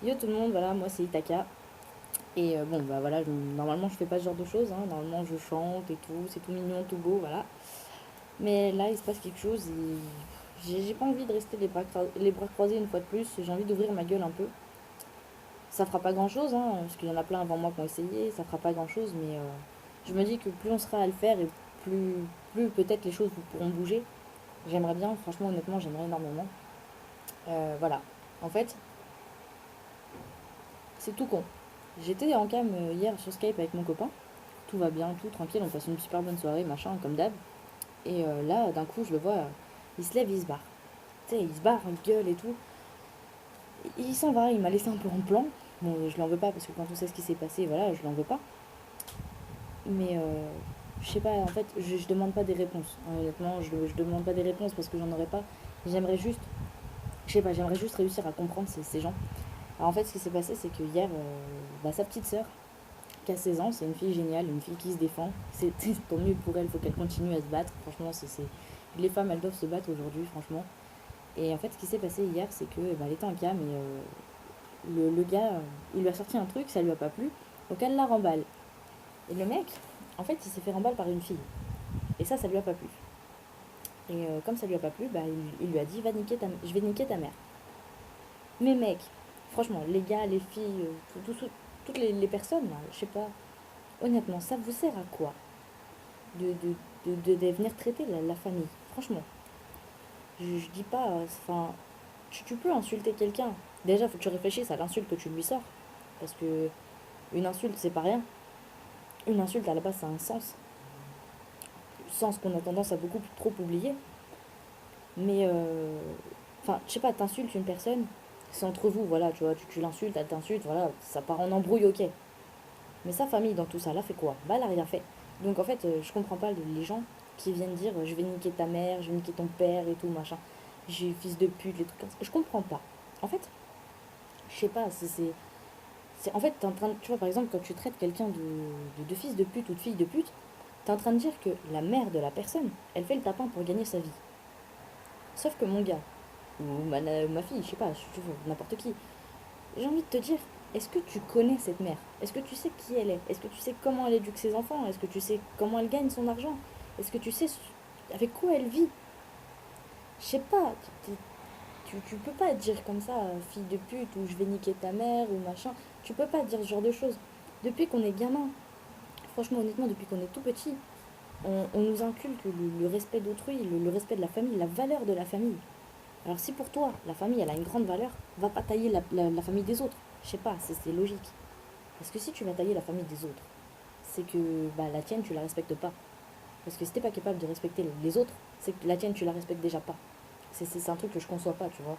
Yo tout le monde, voilà, moi c'est Itaka. Et bon, bah voilà, normalement je fais pas ce genre de choses, hein. Normalement je chante et tout, c'est tout mignon, tout beau, voilà. Mais là il se passe quelque chose et j'ai pas envie de rester les bras croisés une fois de plus, j'ai envie d'ouvrir ma gueule un peu. Ça fera pas grand chose, hein, parce qu'il y en a plein avant moi qui ont essayé, ça fera pas grand chose, mais je me dis que plus on sera à le faire et plus peut-être les choses pourront bouger. J'aimerais bien, franchement, honnêtement, j'aimerais énormément. Voilà. En fait, c'est tout con. J'étais en cam hier sur Skype avec mon copain. Tout va bien, tout tranquille, on passe une super bonne soirée, machin, comme d'hab. Et là, d'un coup, je le vois, il se lève, il se barre. Tu sais, il se barre, il gueule et tout. Il s'en va, il m'a laissé un peu en plan. Bon, je l'en veux pas parce que quand on sait ce qui s'est passé, voilà, je l'en veux pas. Mais je sais pas, en fait, je demande pas des réponses. Honnêtement, je demande pas des réponses parce que j'en aurais pas. J'aimerais juste, je sais pas, j'aimerais juste réussir à comprendre ces gens. Alors en fait, ce qui s'est passé, c'est que hier, bah, sa petite sœur, qui a 16 ans, c'est une fille géniale, une fille qui se défend. C'est tant mieux pour elle, il faut qu'elle continue à se battre. Franchement, les femmes, elles doivent se battre aujourd'hui, franchement. Et en fait, ce qui s'est passé hier, c'est que bah, elle était en cam et le gars, il lui a sorti un truc, ça lui a pas plu, donc elle la remballe. Et le mec, en fait, il s'est fait remballe par une fille. Et ça lui a pas plu. Et comme ça lui a pas plu, bah, il lui a dit, je vais niquer ta mère. Mais mec, franchement, les gars, les filles, toutes les personnes, là, je sais pas, honnêtement, ça vous sert à quoi de venir traiter la famille? Franchement, je dis pas, enfin, tu peux insulter quelqu'un. Déjà, faut que tu réfléchisses à l'insulte que tu lui sors. Parce que une insulte, c'est pas rien. Une insulte, à la base, ça a un sens. Sens qu'on a tendance à beaucoup trop oublier. Mais, enfin, je sais pas, t'insultes une personne, c'est entre vous, voilà, tu vois, tu l'insultes, elle t'insulte, voilà, ça part en embrouille, ok. Mais sa famille, dans tout ça, là, fait quoi? Bah, elle a rien fait. Donc, en fait, je comprends pas les gens qui viennent dire je vais niquer ta mère, je vais niquer ton père et tout, machin. J'ai fils de pute, les trucs comme ça. Je comprends pas. En fait, je sais pas, en fait, t'es en train de, tu vois, par exemple, quand tu traites quelqu'un de fils de pute ou de fille de pute, t'es en train de dire que la mère de la personne, elle fait le tapin pour gagner sa vie. Sauf que mon gars, ou ma fille, je sais pas, si tu veux, n'importe qui, j'ai envie de te dire, est-ce que tu connais cette mère? Est-ce que tu sais qui elle est? Est-ce que tu sais comment elle éduque ses enfants? Est-ce que tu sais comment elle gagne son argent? Est-ce que tu sais avec quoi elle vit? Je sais pas, tu peux pas dire comme ça, fille de pute, ou je vais niquer ta mère, ou machin. Tu peux pas dire ce genre de choses. Depuis qu'on est gamin, franchement, honnêtement, depuis qu'on est tout petit, on nous inculque le respect d'autrui, le respect de la famille, la valeur de la famille. Alors si pour toi, la famille, elle a une grande valeur, va pas tailler la famille des autres. Je sais pas, c'est logique. Parce que si tu vas tailler la famille des autres, c'est que bah, la tienne, tu la respectes pas. Parce que si t'es pas capable de respecter les autres, c'est que la tienne, tu la respectes déjà pas. C'est un truc que je conçois pas, tu vois.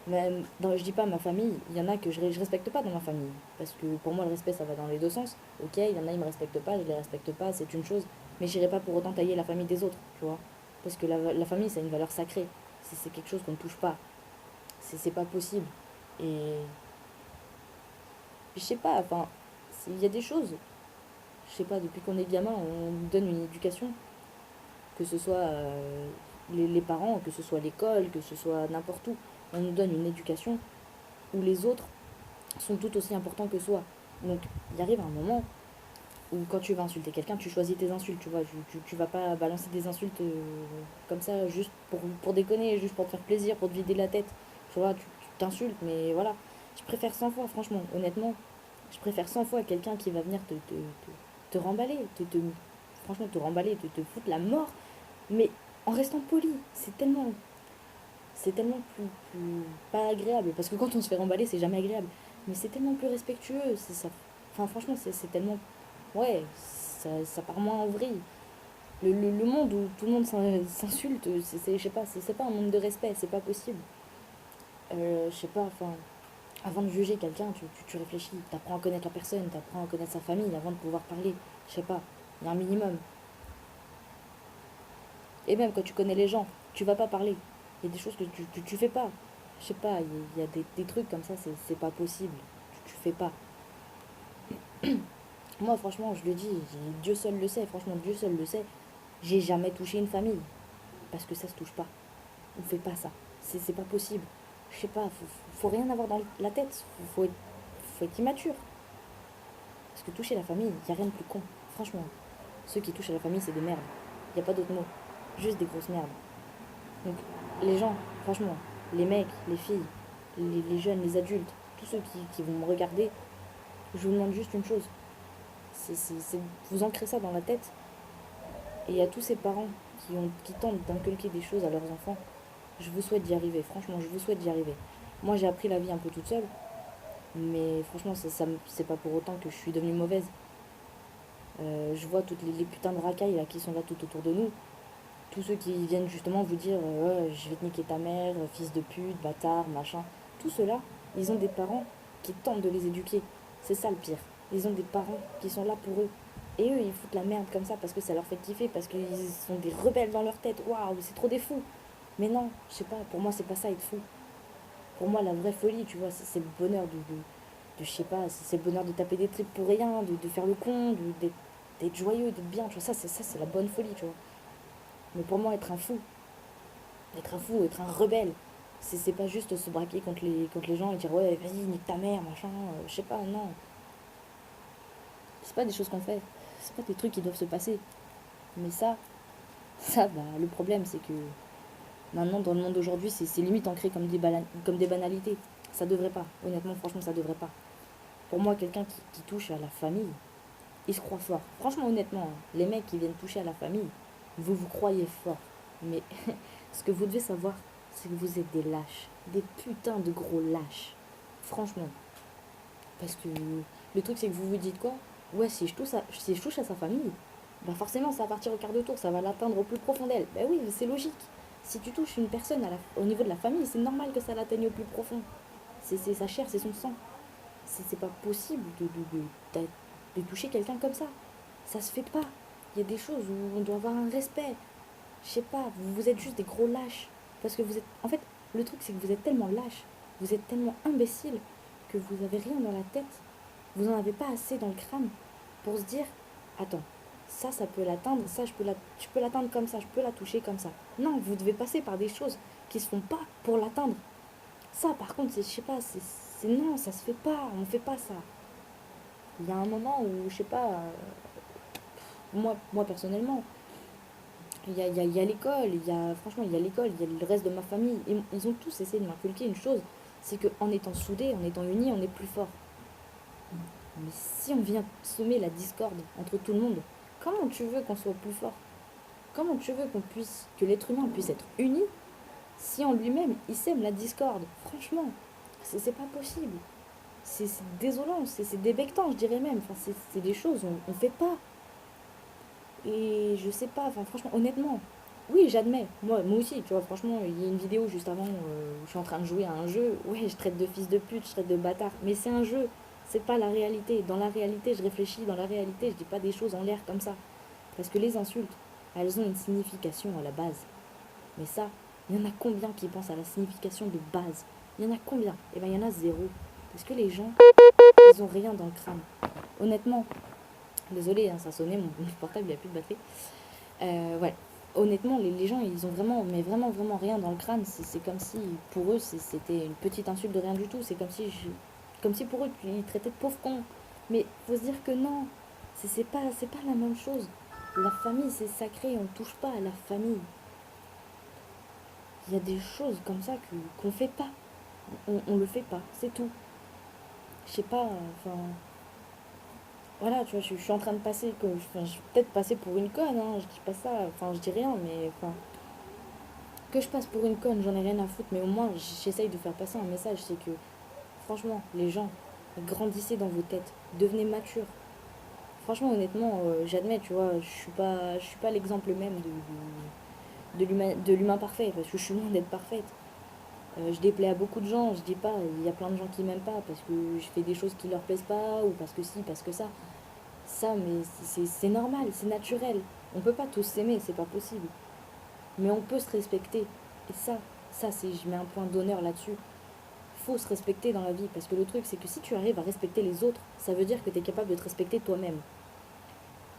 Même je dis pas ma famille, il y en a que je respecte pas dans ma famille. Parce que pour moi, le respect, ça va dans les deux sens. Ok, il y en a, ils me respectent pas, je les respecte pas, c'est une chose. Mais j'irai pas pour autant tailler la famille des autres, tu vois. Parce que la famille, c'est une valeur sacrée. C'est quelque chose qu'on ne touche pas. C'est pas possible. Et je sais pas, enfin, il y a des choses, je sais pas, depuis qu'on est gamin, on nous donne une éducation, que ce soit les parents, que ce soit l'école, que ce soit n'importe où, on nous donne une éducation où les autres sont tout aussi importants que soi. Donc, il arrive un moment où quand tu vas insulter quelqu'un, tu choisis tes insultes, tu vois, tu vas pas balancer des insultes comme ça juste pour déconner, juste pour te faire plaisir, pour te vider la tête. Tu vois, tu t'insultes, mais voilà. Je préfère 100 fois, franchement, honnêtement, je préfère 100 fois quelqu'un qui va venir te remballer, franchement, te remballer, te foutre la mort, mais en restant poli. C'est tellement plus pas agréable. Parce que quand on se fait remballer, c'est jamais agréable. Mais c'est tellement plus respectueux. Ça, enfin, franchement, c'est tellement. Ouais, ça part moins en vrille. Le monde où tout le monde s'insulte, je sais pas, c'est pas un monde de respect, c'est pas possible. Je sais pas, enfin, avant de juger quelqu'un, tu réfléchis, t'apprends à connaître la personne, t'apprends à connaître sa famille avant de pouvoir parler. Je sais pas, il y a un minimum. Et même quand tu connais les gens, tu vas pas parler. Il y a des choses que tu fais pas. Je sais pas, il y a des trucs comme ça, c'est pas possible. Tu fais pas. Moi, franchement, je le dis, Dieu seul le sait, franchement, Dieu seul le sait. J'ai jamais touché une famille. Parce que ça se touche pas. On fait pas ça. C'est pas possible. Je sais pas, faut rien avoir dans la tête. Faut être immature. Parce que toucher la famille, il n'y a rien de plus con. Franchement, ceux qui touchent à la famille, c'est des merdes. Il n'y a pas d'autre mot. Juste des grosses merdes. Donc, les gens, franchement, les mecs, les filles, les jeunes, les adultes, tous ceux qui vont me regarder, je vous demande juste une chose. C'est vous ancrez ça dans la tête. Et à tous ces parents qui tentent d'inculquer des choses à leurs enfants, je vous souhaite d'y arriver. Franchement, je vous souhaite d'y arriver. Moi, j'ai appris la vie un peu toute seule. Mais franchement, c'est pas pour autant que je suis devenue mauvaise. Je vois toutes les putains de racailles là, qui sont là tout autour de nous. Tous ceux qui viennent justement vous dire ouais, je vais te niquer ta mère, fils de pute, bâtard, machin. Tout ceux-là, ils ont des parents qui tentent de les éduquer. C'est ça le pire. Ils ont des parents qui sont là pour eux. Et eux, ils foutent la merde comme ça parce que ça leur fait kiffer, parce qu'ils sont des rebelles dans leur tête. Waouh, c'est trop des fous. Mais non, je sais pas, pour moi, c'est pas ça être fou. Pour moi, la vraie folie, tu vois, c'est le bonheur de je sais pas, c'est le bonheur de taper des tripes pour rien, de faire le con, d'être joyeux, d'être bien, tu vois, c'est la bonne folie, tu vois. Mais pour moi, être un fou, être un rebelle, c'est pas juste se braquer contre les gens et dire ouais, vas-y, nique ta mère, machin, je sais pas, non. C'est pas des choses qu'on fait, c'est pas des trucs qui doivent se passer. Mais bah, le problème, c'est que maintenant, dans le monde d'aujourd'hui, c'est limite ancré comme des banalités. Ça devrait pas, honnêtement, franchement, ça devrait pas. Pour moi, quelqu'un qui touche à la famille, il se croit fort. Franchement, honnêtement, hein, les mecs qui viennent toucher à la famille, vous vous croyez fort. Mais ce que vous devez savoir, c'est que vous êtes des lâches. Des putains de gros lâches. Franchement. Parce que le truc, c'est que vous vous dites quoi? Ouais, si je touche à sa famille, bah forcément, ça va partir au quart de tour, ça va l'atteindre au plus profond d'elle. Bah oui, c'est logique. Si tu touches une personne au niveau de la famille, c'est normal que ça l'atteigne au plus profond. C'est sa chair, c'est son sang. C'est pas possible de toucher quelqu'un comme ça. Ça se fait pas. Il y a des choses où on doit avoir un respect. Je sais pas, vous êtes juste des gros lâches. Parce que vous êtes. En fait, le truc, c'est que vous êtes tellement lâches, vous êtes tellement imbéciles que vous avez rien dans la tête. Vous en avez pas assez dans le crâne pour se dire attends, ça peut l'atteindre, ça, je peux l'atteindre comme ça, je peux la toucher comme ça. Non, vous devez passer par des choses qui se font pas pour l'atteindre. Ça, par contre, je sais pas, non, ça se fait pas, on fait pas ça. Il y a un moment où, je sais pas, moi personnellement, il y a l'école, franchement, il y a l'école, il y a le reste de ma famille. Ils ont tous essayé de m'inculquer une chose, c'est qu'en étant soudés, en étant unis, on est plus fort. Mais si on vient semer la discorde entre tout le monde, comment tu veux qu'on soit plus fort? Comment tu veux que l'être humain puisse être uni si en lui-même il sème la discorde? Franchement, c'est pas possible. C'est désolant, c'est débectant, je dirais même. Enfin, c'est des choses, on fait pas. Et je sais pas, enfin, franchement, honnêtement, oui, j'admets. Moi aussi, tu vois, franchement, il y a une vidéo juste avant où je suis en train de jouer à un jeu. Ouais, je traite de fils de pute, je traite de bâtard. Mais c'est un jeu, c'est pas la réalité. Dans la réalité, je réfléchis, dans la réalité, je dis pas des choses en l'air comme ça. Parce que les insultes, elles ont une signification à la base. Mais ça, il y en a combien qui pensent à la signification de base? Il y en a combien? Eh ben, il y en a zéro. Parce que les gens, ils ont rien dans le crâne. Honnêtement, désolé, hein, ça sonnait, mon portable, il n'y a plus de batterie. Ouais. Honnêtement, les gens, ils ont vraiment, mais vraiment, vraiment rien dans le crâne. C'est comme si, pour eux, c'était une petite insulte de rien du tout. C'est comme si pour eux, ils traitaient de pauvres cons. Mais faut se dire que non, c'est pas la même chose. La famille, c'est sacré, on ne touche pas à la famille. Il y a des choses comme ça qu'on fait pas. On le fait pas, c'est tout. Je sais pas, enfin, voilà, tu vois, je suis en train de passer, enfin, je vais peut-être passer pour une conne, hein, je dis pas ça, enfin, je dis rien, mais enfin, que je passe pour une conne, j'en ai rien à foutre, mais au moins, j'essaye de faire passer un message, c'est que, franchement, les gens, grandissez dans vos têtes, devenez matures. Franchement, honnêtement, j'admets, tu vois, je suis pas l'exemple même de l'humain parfait, parce que je suis loin d'être parfaite. Je déplais à beaucoup de gens, je dis pas, il y a plein de gens qui m'aiment pas parce que je fais des choses qui leur plaisent pas, ou parce que si, parce que ça. Ça, mais c'est normal, c'est naturel. On peut pas tous s'aimer, c'est pas possible. Mais on peut se respecter. Et je mets un point d'honneur là-dessus. Faut se respecter dans la vie. Parce que le truc, c'est que si tu arrives à respecter les autres, ça veut dire que tu es capable de te respecter toi-même.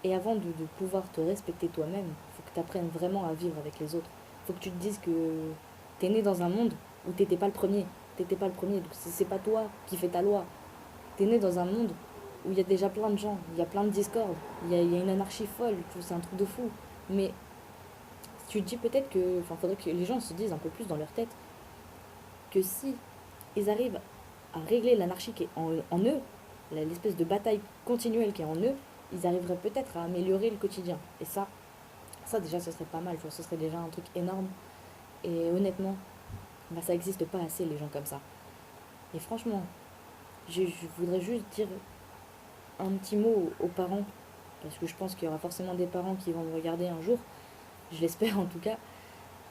Et avant de pouvoir te respecter toi-même, faut que tu apprennes vraiment à vivre avec les autres. Faut que tu te dises que t'es né dans un monde où t'étais pas le premier. t'étais pas le premier, donc c'est pas toi qui fais ta loi. T'es né dans un monde où il y a déjà plein de gens, il y a plein de discordes, il y a une anarchie folle, c'est un truc de fou. Mais tu te dis peut-être que, enfin, faudrait que les gens se disent un peu plus dans leur tête que si ils arrivent à régler l'anarchie qui est en eux, l'espèce de bataille continuelle qui est en eux, ils arriveraient peut-être à améliorer le quotidien. Et ça déjà, ce serait pas mal, tu vois, ce serait déjà un truc énorme. Et honnêtement, bah, ça n'existe pas assez, les gens comme ça. Et franchement, je voudrais juste dire un petit mot aux parents, parce que je pense qu'il y aura forcément des parents qui vont me regarder un jour, je l'espère en tout cas.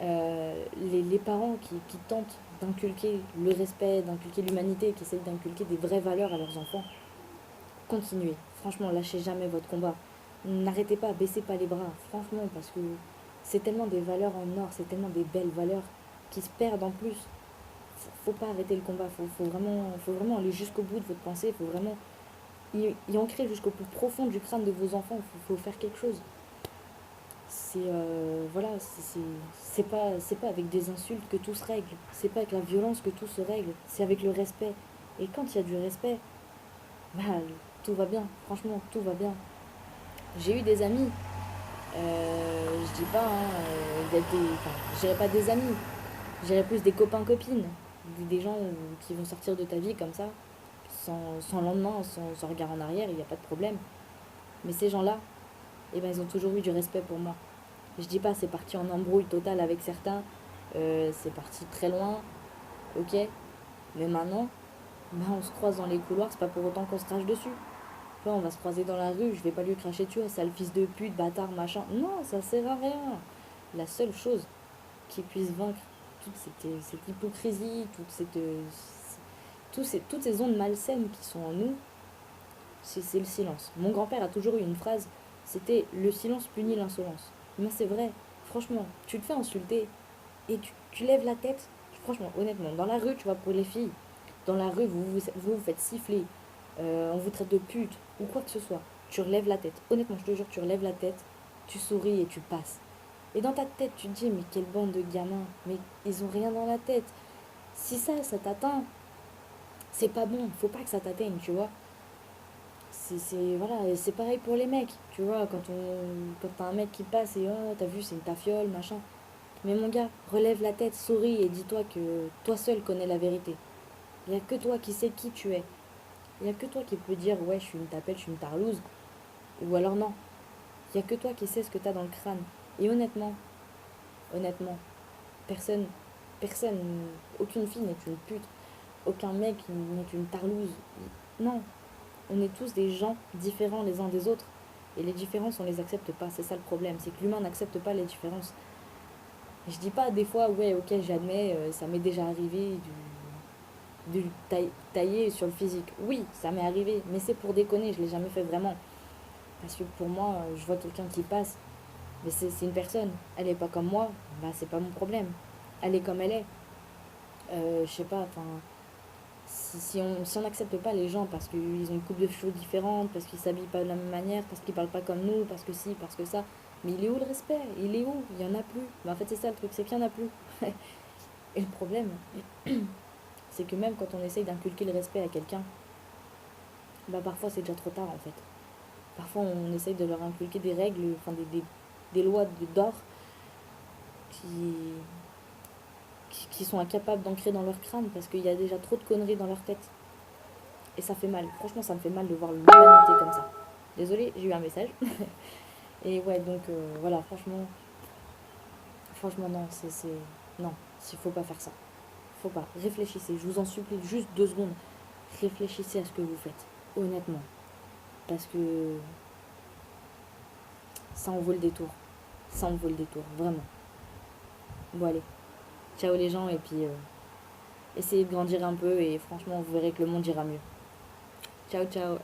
Les parents qui tentent d'inculquer le respect, d'inculquer l'humanité, qui essayent d'inculquer des vraies valeurs à leurs enfants, continuez. Franchement, lâchez jamais votre combat. N'arrêtez pas, baissez pas les bras. Franchement, parce que c'est tellement des valeurs en or, c'est tellement des belles valeurs qui se perdent en plus. Faut pas arrêter le combat. Faut vraiment aller jusqu'au bout de votre pensée. Faut vraiment y ancrer jusqu'au plus profond du crâne de vos enfants. Faut faire quelque chose. Voilà, c'est pas avec des insultes que tout se règle. C'est pas avec la violence que tout se règle. C'est avec le respect. Et quand il y a du respect, bah, tout va bien. Franchement, tout va bien. J'ai eu des amis, je dis pas, hein, enfin, je dirais pas des amis, je dirais plus des copains-copines, des gens qui vont sortir de ta vie comme ça, sans lendemain, sans regard en arrière, il n'y a pas de problème. Mais ces gens-là, eh ben, ils ont toujours eu du respect pour moi. Je dis pas, c'est parti en embrouille totale avec certains, c'est parti très loin, ok, mais maintenant, ben, on se croise dans les couloirs, c'est pas pour autant qu'on se crache dessus. Enfin, on va se croiser dans la rue, je vais pas lui cracher dessus, sale fils de pute, bâtard, machin. Non, ça sert à rien. La seule chose qui puisse vaincre toute cette hypocrisie, toutes ces ondes malsaines qui sont en nous, c'est le silence. Mon grand-père a toujours eu une phrase, c'était le silence punit l'insolence. Mais c'est vrai, franchement, tu te fais insulter et tu lèves la tête. Franchement, honnêtement, dans la rue, tu vois, pour les filles, dans la rue, vous faites siffler, on vous traite de pute ou quoi que ce soit. Tu relèves la tête. Honnêtement, je te jure, tu relèves la tête, tu souris et tu passes. Et dans ta tête, tu te dis, mais quelle bande de gamins, mais ils ont rien dans la tête. Si ça t'atteint, c'est pas bon, faut pas que ça t'atteigne, tu vois. Voilà, c'est pareil pour les mecs, tu vois, quand t'as un mec qui passe et oh, t'as vu, c'est une tafiole, machin. Mais mon gars, relève la tête, souris et dis-toi que toi seul connais la vérité. Il n'y a que toi qui sais qui tu es. Il n'y a que toi qui peux dire ouais, je suis une tapette, je suis une tarlouse. Ou alors non. Il n'y a que toi qui sais ce que t'as dans le crâne. Et honnêtement, personne, personne, aucune fille n'est une pute. Aucun mec n'est une tarlouse. Non. On est tous des gens différents les uns des autres. Et les différences, on les accepte pas. C'est ça le problème. C'est que l'humain n'accepte pas les différences. Je dis pas des fois, ouais, ok, j'admets, ça m'est déjà arrivé tailler sur le physique. Oui, ça m'est arrivé, mais c'est pour déconner, je l'ai jamais fait vraiment. Parce que pour moi, je vois quelqu'un qui passe, mais c'est une personne. Elle est pas comme moi, bah c'est pas mon problème. Elle est comme elle est. Je sais pas, enfin, si on n'accepte pas les gens parce qu'ils ont une coupe de cheveux différente, parce qu'ils s'habillent pas de la même manière, parce qu'ils parlent pas comme nous, parce que si, parce que ça, mais il est où le respect? Il est où? Il y en a plus. Mais en fait, c'est ça le truc, c'est qu'il y en a plus. Et le problème, c'est que même quand on essaye d'inculquer le respect à quelqu'un, bah parfois c'est déjà trop tard en fait. Parfois on essaye de leur inculquer des règles, enfin des lois d'or qui, qui sont incapables d'ancrer dans leur crâne parce qu'il y a déjà trop de conneries dans leur tête. Et ça fait mal. Franchement, ça me fait mal de voir l'humanité comme ça. Désolée, j'ai eu un message. Et ouais, donc voilà, franchement non, non, il faut pas faire ça. Faut pas. Réfléchissez, je vous en supplie, juste 2 secondes. Réfléchissez à ce que vous faites, honnêtement. Parce que ça en vaut le détour. Ça en vaut le détour, vraiment. Bon, allez. Ciao les gens, et puis essayez de grandir un peu, et franchement, vous verrez que le monde ira mieux. Ciao, ciao.